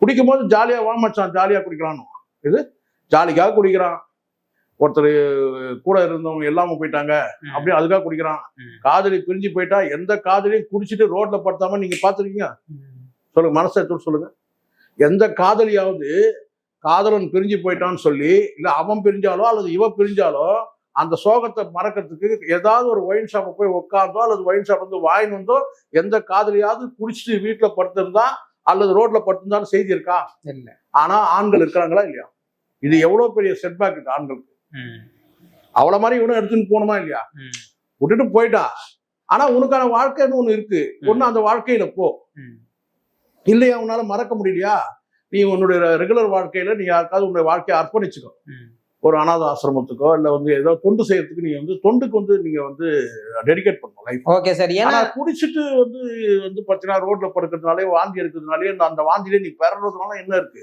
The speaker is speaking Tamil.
குடிக்கும் போது ஜாலியா மச்சான் ஜாலியா குடிக்கிறான்னு, இது ஜாலிக்காக குடிக்கிறான். ஒருத்தர் கூட இருந்தவங்க எல்லாம போயிட்டாங்க அப்படி அதுக்காக குடிக்கிறான். காதலி பிரிஞ்சு போயிட்டா எந்த காதலியும் குடிச்சிட்டு ரோட்ல படுத்தாம நீங்க பாத்துருக்கீங்க? சொல்லுங்க, மனசை சொல்லுங்க. எந்த காதலியாவது காதலன் பிரிஞ்சு போயிட்டான்னு சொல்லி, இல்ல அவன் பிரிஞ்சாலோ அல்லது இவ பிரிஞ்சாலோ அந்த சோகத்தை மறக்கிறதுக்கு ஏதாவது ஒரு ஒயின் ஷாப்பை போய் உட்காந்தோ அல்லது ஒயின் ஷாப் வந்து வாயின் வந்தோ எந்த காதலியாவது குடிச்சிட்டு வீட்டுல படுத்திருந்தா அல்லது ரோட்ல படுத்திருந்தாலும் செய்தி இருக்கா? இல்லை. ஆனா ஆண்கள் இருக்கிறாங்களா இல்லையா? இது எவ்வளவு பெரிய செட்பேக் இருக்கு ஆண்களுக்கு. அவள மாதிரி இவனும் எடுத்துன்னு போகணுமா இல்லையா? விட்டுட்டு போயிட்டா. ஆனா உனக்கான வாழ்க்கைன்னு ஒண்ணு இருக்கு, ஒண்ணு அந்த வாழ்க்கையில போ. இல்லையா உன்னால மறக்க முடியலையா? நீ உன்னுடைய ரெகுலர் வாழ்க்கையில நீ யாருக்காவது உன்னுடைய வாழ்க்கையை அர்ப்பணிச்சுக்கோ. ஒரு அனாத ஆசிரமத்துக்கோ இல்ல வந்து ஏதோ தொண்டு செய்யறதுக்கு நீங்க வந்து தொண்டுக்கு வந்து நீங்க வந்து டெடிகேட் பண்ணணும் லைஃப். Okay sir. ஏன்னா குடிச்சிட்டு வந்து பாத்தீங்கன்னா ரோட்ல படுக்கிறதுனாலே வாந்தி எடுக்கிறதுனாலே அந்த வாந்திலே நீ பெறறதுனால என்ன இருக்கு?